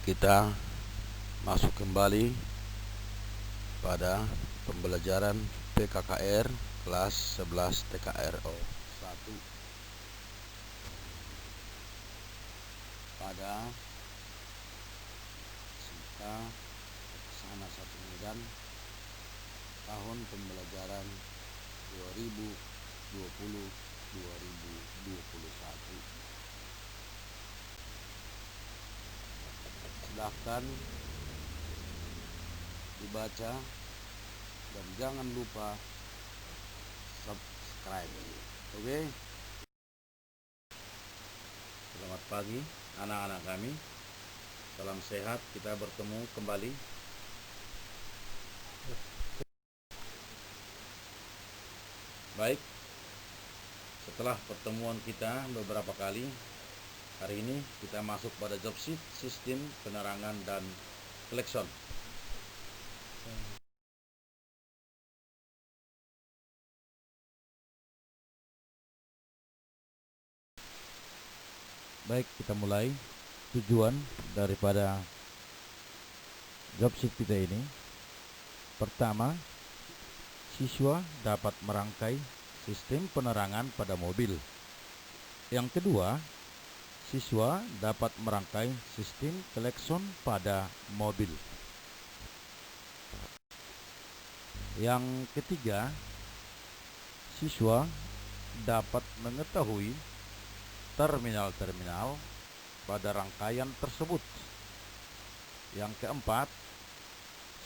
kita masuk kembali pada pembelajaran PKKR kelas 11 TKRO 1 pada SMK Sana 1 Medan tahun pembelajaran 2020-2021. Silahkan dibaca dan jangan lupa subscribe. Oke. Selamat pagi anak-anak kami. Salam sehat, kita bertemu kembali. Baik. Setelah pertemuan kita beberapa kali, hari ini kita masuk pada job sheet sistem penerangan dan klakson. Baik, kita mulai. Tujuan daripada job sheet kita ini, pertama, siswa dapat merangkai sistem penerangan pada mobil. Yang kedua, siswa dapat merangkai sistem klakson pada mobil. Yang ketiga, siswa dapat mengetahui terminal-terminal pada rangkaian tersebut. Yang keempat,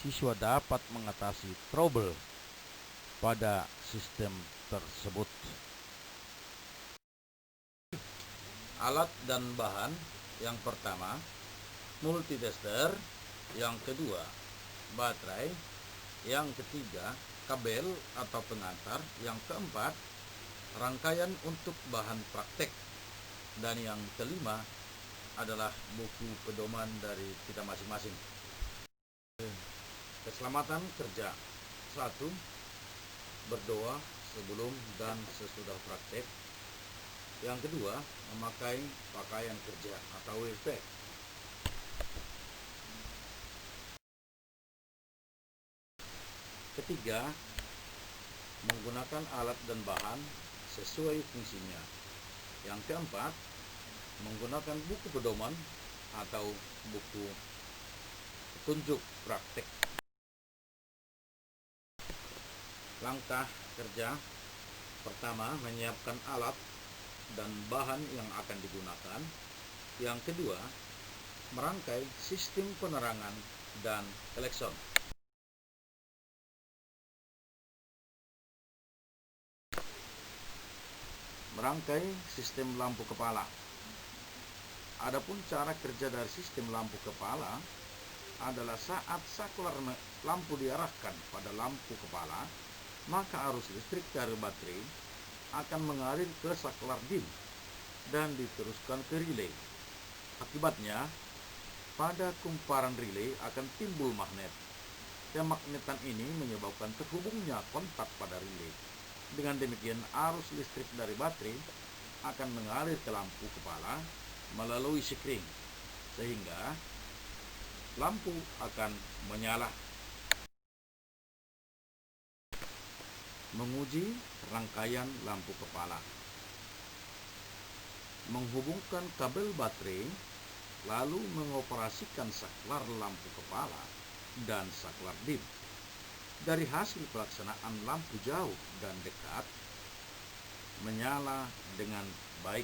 siswa dapat mengatasi trouble pada sistem tersebut. Alat dan bahan: yang pertama, multitester; yang kedua, baterai; yang ketiga, kabel atau pengantar; yang keempat, rangkaian untuk bahan praktek; dan yang kelima adalah buku pedoman dari kita masing-masing. Keselamatan kerja: 1. Berdoa sebelum dan sesudah praktek. Yang kedua, memakai pakaian kerja atau WP. Ketiga, menggunakan alat dan bahan sesuai fungsinya. Yang keempat, menggunakan buku pedoman atau buku petunjuk praktek. Langkah kerja: pertama, menyiapkan alat dan bahan yang akan digunakan. Yang kedua, merangkai sistem penerangan dan klakson. Merangkai sistem lampu kepala. Adapun cara kerja dari sistem lampu kepala adalah saat saklar lampu diarahkan pada lampu kepala, maka arus listrik dari baterai akan mengalir ke saklar dim dan diteruskan ke relay. Akibatnya, pada kumparan relay akan timbul magnet. Kemagnetan ini menyebabkan terhubungnya kontak pada relay. Dengan demikian, arus listrik dari baterai akan mengalir ke lampu kepala melalui sekring, sehingga lampu akan menyala. Menguji rangkaian lampu kepala: menghubungkan kabel baterai, lalu mengoperasikan saklar lampu kepala dan saklar dim. Dari hasil pelaksanaan, lampu jauh dan dekat menyala dengan baik.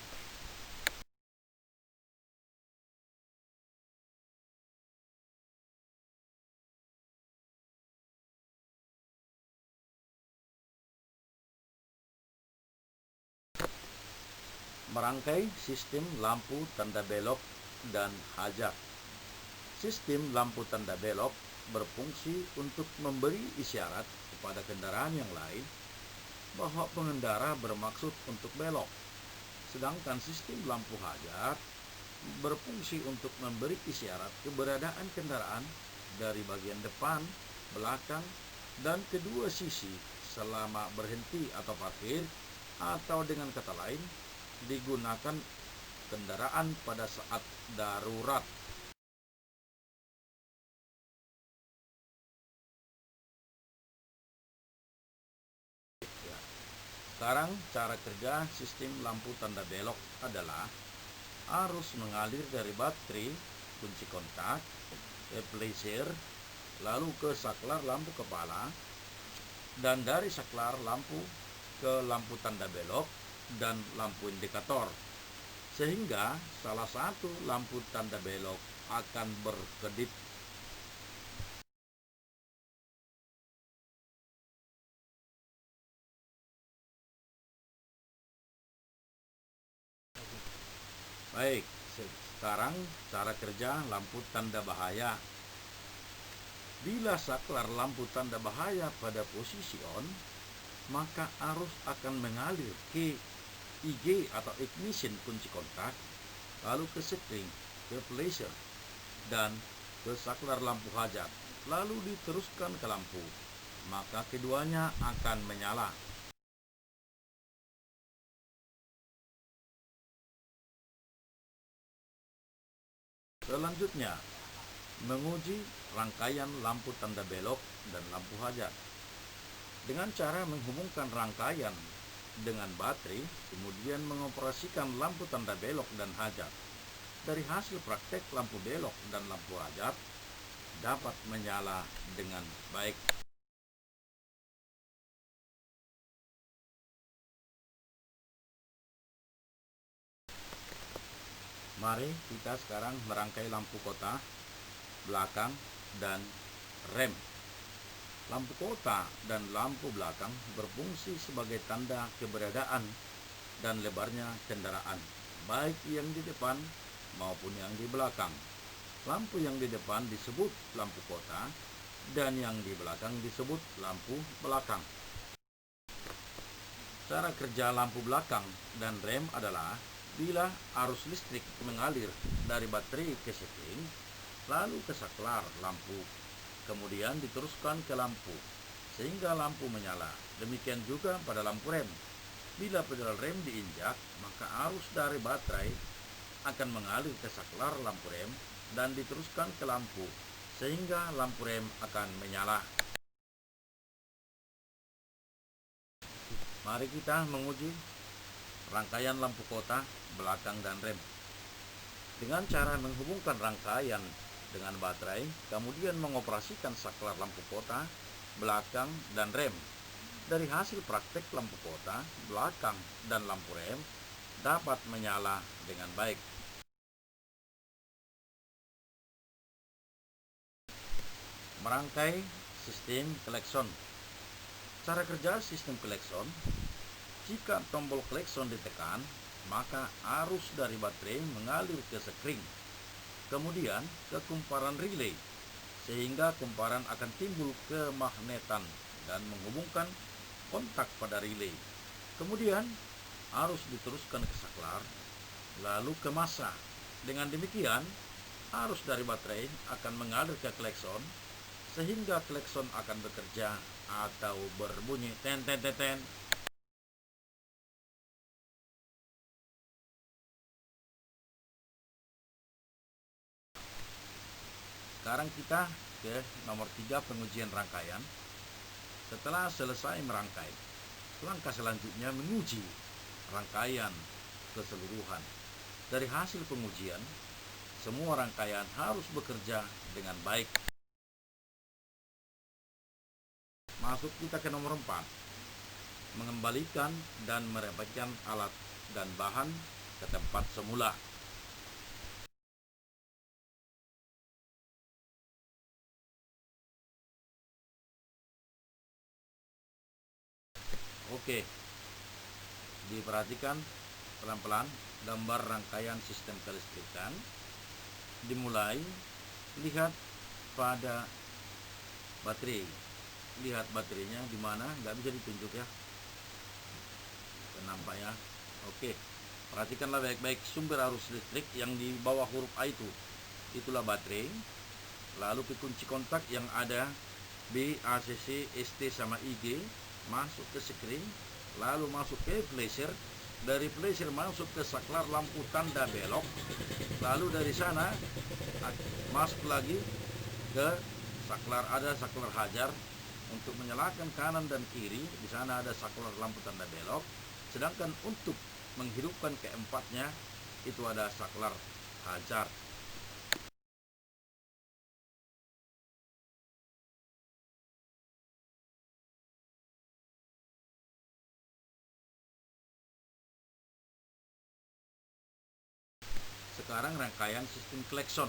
Merangkai sistem lampu tanda belok dan hajak. Sistem lampu tanda belok berfungsi untuk memberi isyarat kepada kendaraan yang lain bahwa pengendara bermaksud untuk belok. Sedangkan sistem lampu hajak berfungsi untuk memberi isyarat keberadaan kendaraan dari bagian depan, belakang, dan kedua sisi selama berhenti atau parkir, atau dengan kata lain, digunakan kendaraan pada saat darurat. Sekarang cara kerja sistem lampu tanda belok adalah arus mengalir dari baterai kunci kontak ke flasher, lalu ke saklar lampu kepala, dan dari saklar lampu ke lampu tanda belok dan lampu indikator, sehingga salah satu lampu tanda belok akan berkedip. Baik, sekarang cara kerja lampu tanda bahaya. Bila saklar lampu tanda bahaya pada posisi on, maka arus akan mengalir ke IG atau ignition kunci kontak, lalu ke sekring, ke flasher, dan ke saklar lampu hajat, lalu diteruskan ke lampu. Maka keduanya akan menyala. Selanjutnya, menguji rangkaian lampu tanda belok dan lampu hajat. Dengan cara menghubungkan rangkaian dengan baterai, kemudian mengoperasikan lampu tanda belok dan hajat. Dari hasil praktek, lampu belok dan lampu hajat dapat menyala dengan baik. Mari kita sekarang merangkai lampu kota, belakang, dan rem. Lampu kota dan lampu belakang berfungsi sebagai tanda keberadaan dan lebarnya kendaraan, baik yang di depan maupun yang di belakang. Lampu yang di depan disebut lampu kota dan yang di belakang disebut lampu belakang. Cara kerja lampu belakang dan rem adalah bila arus listrik mengalir dari baterai ke sekring, lalu ke saklar lampu, kemudian diteruskan ke lampu, sehingga lampu menyala. Demikian juga pada lampu rem. Bila pedal rem diinjak, maka arus dari baterai akan mengalir ke saklar lampu rem dan diteruskan ke lampu, sehingga lampu rem akan menyala. Mari kita menguji rangkaian lampu kota, belakang, dan rem. Dengan cara menghubungkan rangkaian dengan baterai, kemudian mengoperasikan saklar lampu kota, belakang, dan rem. Dari hasil praktek, lampu kota, belakang, dan lampu rem dapat menyala dengan baik. Merangkai sistem klakson. Cara kerja sistem klakson: jika tombol klakson ditekan, maka arus dari baterai mengalir ke sekring, kemudian ke kumparan relay, sehingga kumparan akan timbul kemagnetan dan menghubungkan kontak pada relay. Kemudian arus diteruskan ke saklar, lalu ke massa. Dengan demikian, arus dari baterai akan mengalir ke klakson, sehingga klakson akan bekerja atau berbunyi ten ten ten ten. Sekarang kita ke nomor 3, pengujian rangkaian. Setelah selesai merangkai, langkah selanjutnya menguji rangkaian keseluruhan. Dari hasil pengujian, semua rangkaian harus bekerja dengan baik. Masuk kita ke nomor 4, mengembalikan dan merepetkan alat dan bahan ke tempat semula. Oke, diperhatikan pelan-pelan gambar rangkaian sistem kelistrikan. Dimulai, lihat pada baterai. Lihat baterainya di mana, nggak bisa ditunjuk ya. Nampak ya. Oke, perhatikanlah baik-baik sumber arus listrik yang di bawah huruf A itu. Itulah baterai. Lalu ke kunci kontak yang ada B, A, C, C, ST sama IG, masuk ke sekring, lalu masuk ke flasher. Dari flasher masuk ke saklar lampu tanda belok, lalu dari sana masuk lagi ke saklar, ada saklar hajar, Untuk menyalakan kanan dan kiri, di sana ada saklar lampu tanda belok. Sedangkan untuk menghidupkan keempatnya, itu ada saklar hajar. Sekarang rangkaian sistem klakson.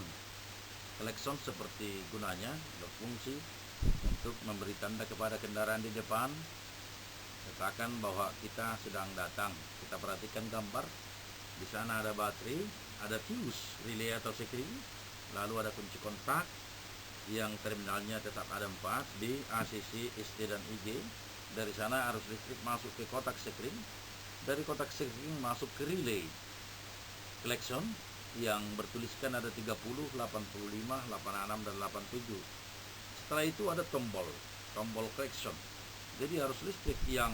Klakson seperti gunanya berfungsi untuk memberi tanda kepada kendaraan di depan, katakan bahwa kita sedang datang. Kita perhatikan gambar, di sana ada baterai, ada fuse, relay atau sekring, lalu ada kunci kontak yang terminalnya tetap ada 4 B, ACC, ST dan IG. Dari sana arus listrik masuk ke kotak sekring, dari kotak sekring masuk ke relay klakson yang bertuliskan ada 30, 85, 86 dan 87. Setelah itu ada tombol klakson. Jadi arus listrik yang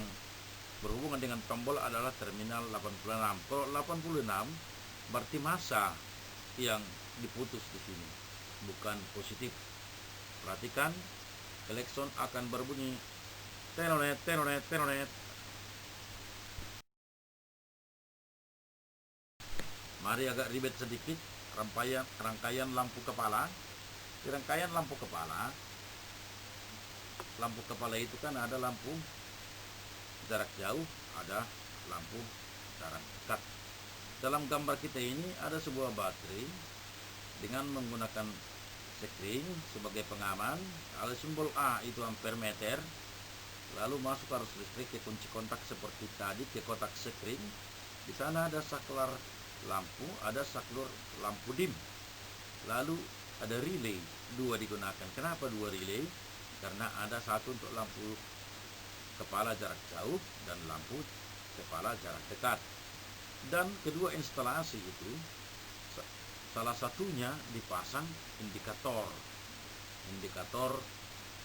berhubungan dengan tombol adalah terminal 86. Kalau 86 berarti massa yang diputus di sini, bukan positif. Perhatikan, klakson akan berbunyi telonet, telonet, telonet. Mari agak ribet sedikit rangkaian lampu kepala. Di rangkaian lampu kepala itu kan ada lampu jarak jauh, ada lampu jarak dekat. Dalam gambar kita ini ada sebuah baterai dengan menggunakan sekring sebagai pengaman. Kalau simbol A itu ampere meter, lalu masuk arus listrik ke kunci kontak seperti tadi ke kotak sekring. Di sana ada saklar lampu, ada saklar lampu dim, lalu ada relay 2 digunakan. Kenapa 2 relay? Karena ada satu untuk lampu kepala jarak jauh dan lampu kepala jarak dekat. Dan kedua instalasi itu salah satunya dipasang indikator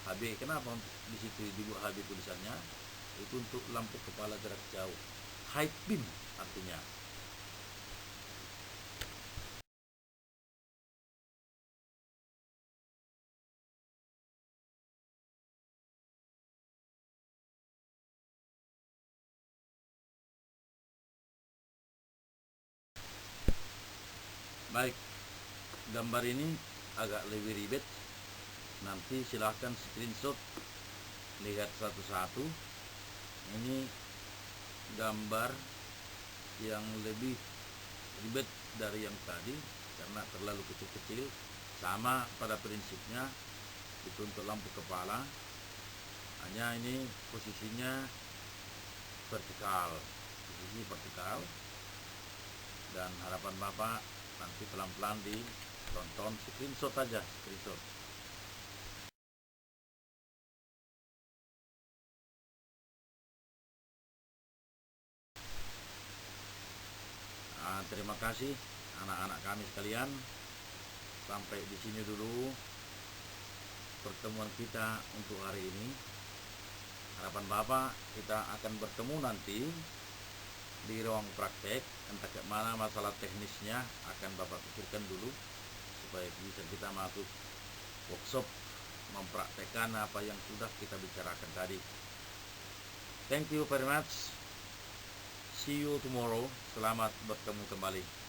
HB. Kenapa di situ dibuat HB tulisannya? Itu untuk lampu kepala jarak jauh, high beam artinya. Baik, gambar ini agak lebih ribet. Nanti silahkan screenshot, lihat satu-satu. Ini gambar yang lebih ribet dari yang tadi karena terlalu kecil-kecil. Sama pada prinsipnya itu untuk lampu kepala, hanya ini posisinya vertikal, dan harapan Bapak nanti pelan-pelan ditonton, screenshot aja, screenshot. Terima kasih anak-anak kami sekalian. Sampai di sini dulu pertemuan kita untuk hari ini. Harapan Bapak kita akan bertemu nanti di ruang praktek. Entah ke mana masalah teknisnya akan Bapak pikirkan dulu supaya bisa kita masuk workshop mempraktekkan apa yang sudah kita bicarakan tadi. Thank you very much. See you tomorrow. Selamat bertemu kembali.